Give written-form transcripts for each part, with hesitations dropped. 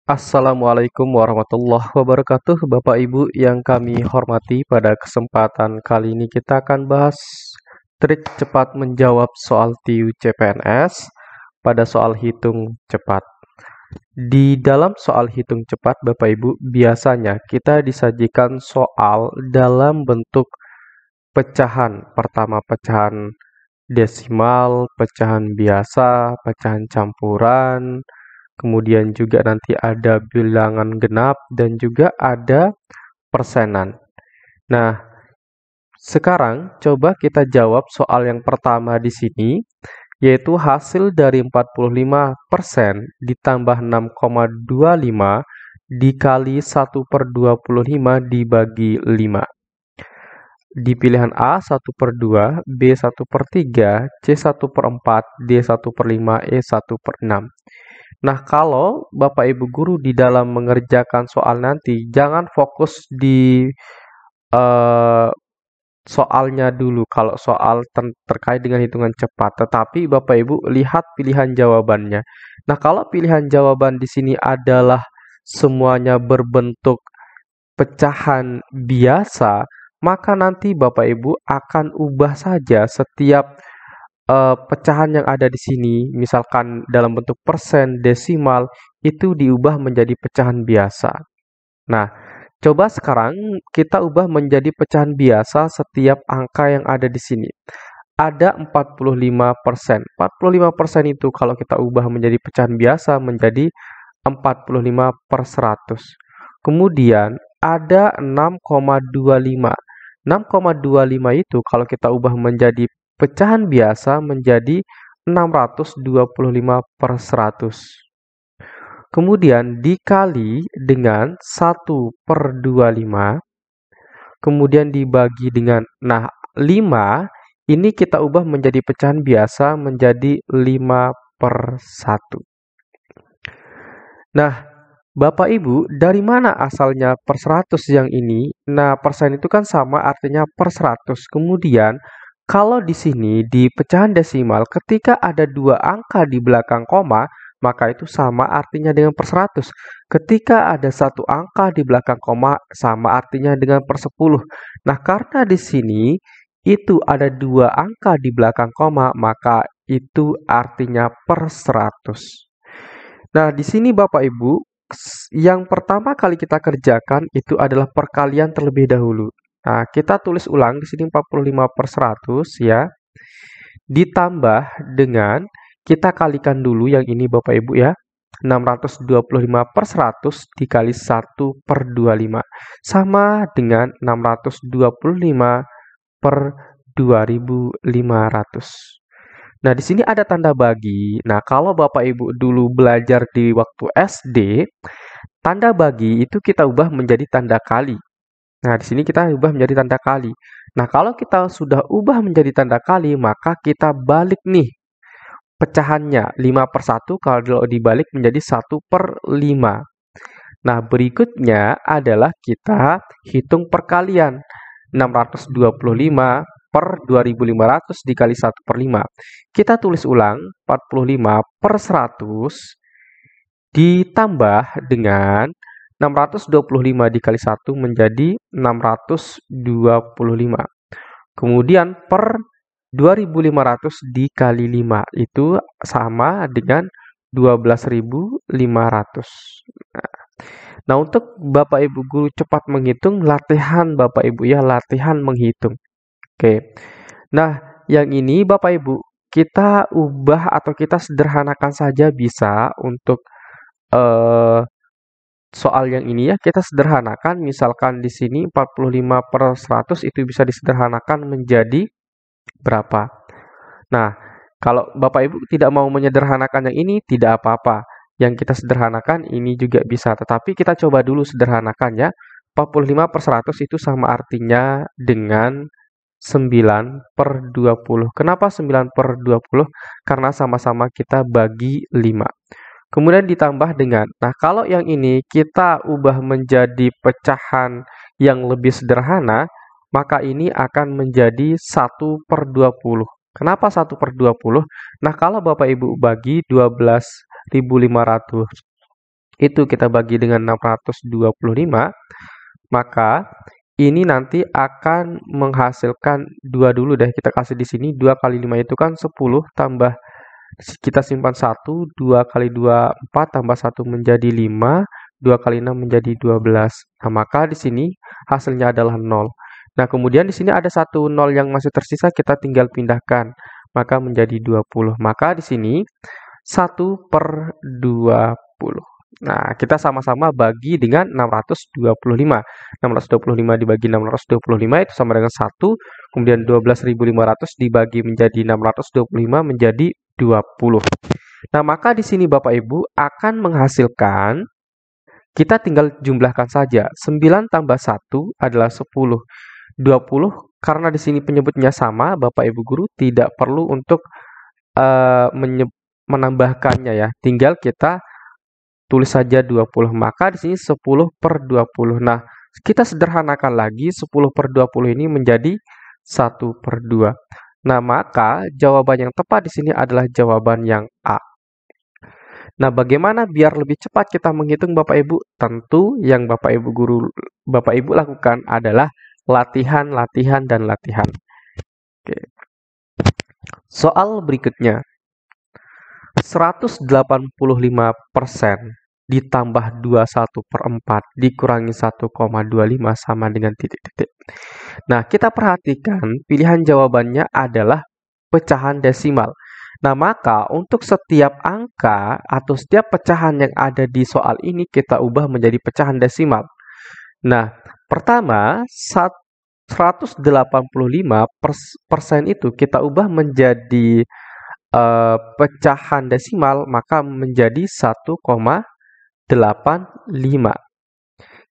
Assalamualaikum warahmatullahi wabarakatuh, Bapak Ibu yang kami hormati. Pada kesempatan kali ini kita akan bahas trik cepat menjawab soal TIU CPNS pada soal hitung cepat. Di dalam soal hitung cepat, Bapak Ibu, biasanya kita disajikan soal dalam bentuk pecahan. Pertama, pecahan desimal, pecahan biasa, pecahan campuran, kemudian juga nanti ada bilangan genap dan juga ada persenan. Nah, sekarang coba kita jawab soal yang pertama di sini, yaitu hasil dari 45% ditambah 6,25 dikali 1/25 dibagi 5. Di pilihan A 1/2, B 1/3, C 1/4, D 1/5, E 1/6. Nah, kalau Bapak Ibu guru di dalam mengerjakan soal nanti, jangan fokus di eh, soalnya dulu kalau soal terkait dengan hitungan cepat, tetapi Bapak Ibu lihat pilihan jawabannya. Nah, kalau pilihan jawaban di sini adalah semuanya berbentuk pecahan biasa, maka nanti Bapak Ibu akan ubah saja setiap pecahan yang ada di sini, misalkan dalam bentuk persen, desimal, itu diubah menjadi pecahan biasa. Nah, coba sekarang kita ubah menjadi pecahan biasa setiap angka yang ada di sini. Ada 45%. 45% itu kalau kita ubah menjadi pecahan biasa menjadi 45/100. Kemudian ada 6,25. 6,25 itu kalau kita ubah menjadi pecahan biasa menjadi 625/100. Kemudian dikali dengan 1/25, kemudian dibagi dengan, 5 ini kita ubah menjadi pecahan biasa menjadi 5/1. Nah, Bapak Ibu, dari mana asalnya per 100 yang ini? Nah, persen itu kan sama artinya per 100. Kemudian, kalau di sini di pecahan desimal, ketika ada dua angka di belakang koma, maka itu sama artinya dengan per 100. Ketika ada satu angka di belakang koma, sama artinya dengan per 10. Nah, karena di sini itu ada dua angka di belakang koma, maka itu artinya per 100. Nah, di sini Bapak Ibu, yang pertama kali kita kerjakan itu adalah perkalian terlebih dahulu. Nah, kita tulis ulang di sini 45/100 ya. Ditambah dengan kita kalikan dulu yang ini Bapak Ibu ya. 625/100 dikali 1/25 sama dengan 625 per 2500. Nah, di sini ada tanda bagi. Nah, kalau Bapak Ibu dulu belajar di waktu SD, tanda bagi itu kita ubah menjadi tanda kali. Nah, di sini kita ubah menjadi tanda kali. Nah, kalau kita sudah ubah menjadi tanda kali, maka kita balik nih pecahannya. 5/1 kalau dibalik menjadi 1/5. Nah, berikutnya adalah kita hitung perkalian. 625 per 2500 dikali 1/5. Kita tulis ulang 45/100 ditambah dengan 625 dikali 1 menjadi 625. Kemudian per 2500 dikali 5 itu sama dengan 12.500. Nah, untuk Bapak Ibu guru cepat menghitung, latihan Bapak Ibu ya, latihan menghitung. Oke. Nah, yang ini Bapak Ibu, kita ubah atau kita sederhanakan saja bisa untuk eh, soal yang ini ya. Kita sederhanakan, misalkan di sini 45/100 itu bisa disederhanakan menjadi berapa? Nah, kalau Bapak Ibu tidak mau menyederhanakan yang ini, tidak apa-apa. Yang kita sederhanakan ini juga bisa, tetapi kita coba dulu sederhanakan ya. 45/100 itu sama artinya dengan 9/20. Kenapa 9/20? Karena sama-sama kita bagi 5. Kemudian ditambah dengan, nah kalau yang ini kita ubah menjadi pecahan yang lebih sederhana, maka ini akan menjadi 1/20. Kenapa 1/20? Nah, kalau Bapak Ibu bagi 12.500 itu kita bagi dengan 625, maka ini nanti akan menghasilkan 2 dulu deh, kita kasih di sini 2 kali 5 itu kan 10 tambah kita simpan 1, 2 kali 2 4 tambah 1 menjadi 5, 2 kali 6 menjadi 12. Nah, maka di sini hasilnya adalah 0. Nah, kemudian di sini ada 1 0 yang masih tersisa, kita tinggal pindahkan, maka menjadi 20. Maka di sini 1/20. Nah, kita sama-sama bagi dengan 625. 625 dibagi 625 itu sama dengan 1, kemudian 12.500 dibagi menjadi 625 menjadi 20. Nah, maka di sini Bapak Ibu akan menghasilkan, kita tinggal jumlahkan saja. 9 tambah 1 adalah 10. 20, karena di sini penyebutnya sama, Bapak Ibu guru tidak perlu untuk menambahkannya ya. Tinggal kita tulis saja 20. Maka di sini 10/20. Nah, kita sederhanakan lagi 10/20 ini menjadi 1/2. Nah, maka jawaban yang tepat di sini adalah jawaban yang A. Nah, bagaimana biar lebih cepat kita menghitung Bapak Ibu? Tentu yang Bapak Ibu lakukan adalah latihan, latihan, dan latihan. Oke. Soal berikutnya. 185% ditambah 21/4 dikurangi 1,25 sama dengan titik-titik. Nah, kita perhatikan pilihan jawabannya adalah pecahan desimal. Nah, maka untuk setiap angka atau setiap pecahan yang ada di soal ini kita ubah menjadi pecahan desimal. Nah, pertama 185% itu kita ubah menjadi pecahan desimal, maka menjadi 1,85.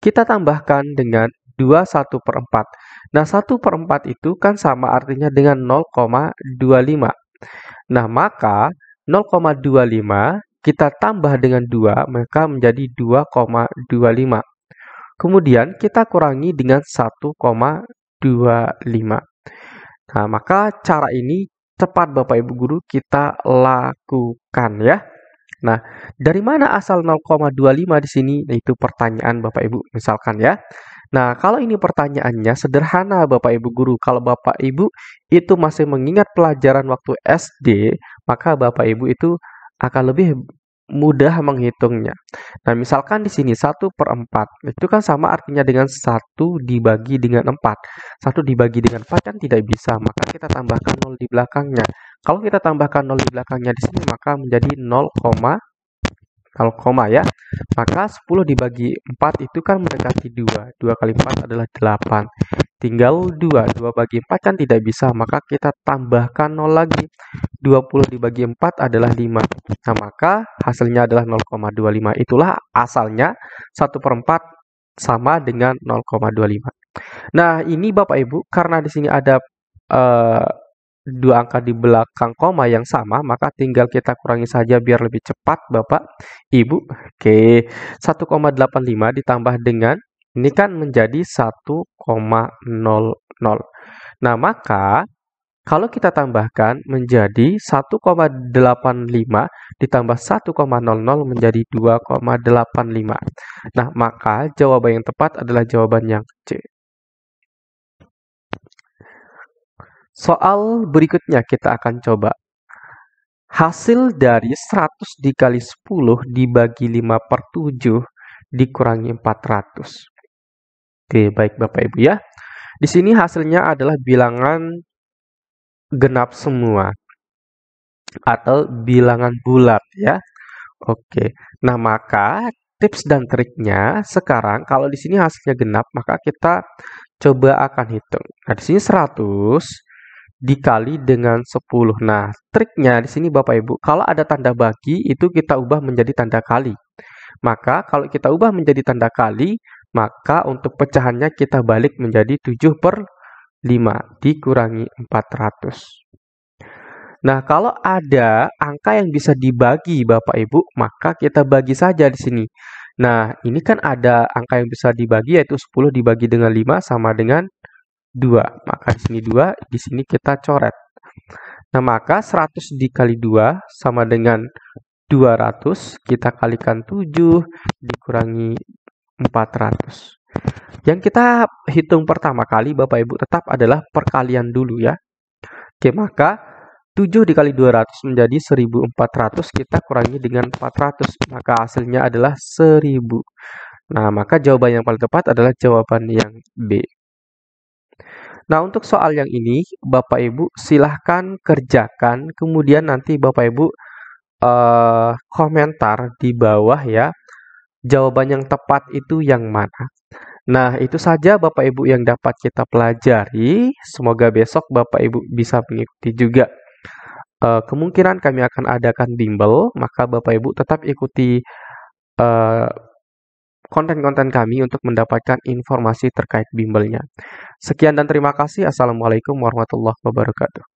Kita tambahkan dengan 21/4. Nah, 1/4 itu kan sama artinya dengan 0,25. Nah, maka 0,25 kita tambah dengan 2, maka menjadi 2,25. Kemudian kita kurangi dengan 1,25. Nah, maka cara ini cepat Bapak Ibu guru kita lakukan ya. Nah, dari mana asal 0,25 di sini? Itu pertanyaan Bapak Ibu misalkan ya. Nah, kalau ini pertanyaannya sederhana Bapak Ibu guru. Kalau Bapak Ibu itu masih mengingat pelajaran waktu SD, maka Bapak Ibu itu akan lebih mudah menghitungnya. Nah, misalkan di sini 1/4. Itu kan sama artinya dengan 1 dibagi dengan 4. 1 dibagi dengan 4 kan tidak bisa, maka kita tambahkan 0 di belakangnya. Kalau kita tambahkan 0 di belakangnya di sini, maka menjadi 0, ya. Maka 10 dibagi 4 itu kan mendekati 2. 2 kali 4 adalah 8. Tinggal 2. 2 bagi 4 kan tidak bisa, maka kita tambahkan 0 lagi. 20 dibagi 4 adalah 5. Nah, maka hasilnya adalah 0,25. Itulah asalnya 1/4 sama dengan 0,25. Nah, ini Bapak Ibu, karena di sini ada 2 angka di belakang koma yang sama, maka tinggal kita kurangi saja biar lebih cepat Bapak Ibu. Oke, 1,85 ditambah dengan ini kan menjadi 1,00. Nah, maka kalau kita tambahkan menjadi 1,85 ditambah 1,00 menjadi 2,85. Nah, maka jawaban yang tepat adalah jawaban yang C. Soal berikutnya kita akan coba. Hasil dari 100 dikali 10 dibagi 5/7 dikurangi 400. Oke, baik Bapak Ibu ya. Di sini hasilnya adalah bilangan genap semua atau bilangan bulat ya. Oke. Nah, maka tips dan triknya sekarang kalau di sini hasilnya genap, maka kita coba akan hitung. Nah, di sini 100 dikali dengan 10. Nah, triknya di sini Bapak Ibu, kalau ada tanda bagi itu kita ubah menjadi tanda kali. Maka kalau kita ubah menjadi tanda kali, maka untuk pecahannya kita balik menjadi 7/5 dikurangi 400. Nah, kalau ada angka yang bisa dibagi Bapak Ibu, maka kita bagi saja di sini. Nah, ini kan ada angka yang bisa dibagi yaitu 10 dibagi dengan 5 sama dengan 2. Maka di sini 2, di sini kita coret. Nah, maka 100 dikali 2 sama dengan 200 kita kalikan 7 dikurangi 400. Yang kita hitung pertama kali Bapak Ibu tetap adalah perkalian dulu ya. Oke, maka 7 dikali 200 menjadi 1400, kita kurangi dengan 400, maka hasilnya adalah 1000. Nah, maka jawaban yang paling tepat adalah jawaban yang B. Nah, untuk soal yang ini, Bapak Ibu silahkan kerjakan, kemudian nanti Bapak Ibu komentar di bawah ya, jawaban yang tepat itu yang mana. Nah, itu saja Bapak Ibu yang dapat kita pelajari. Semoga besok Bapak Ibu bisa mengikuti juga. Kemungkinan kami akan adakan bimbel, maka Bapak Ibu tetap ikuti konten-konten kami untuk mendapatkan informasi terkait bimbelnya. Sekian dan terima kasih. Assalamualaikum warahmatullahi wabarakatuh.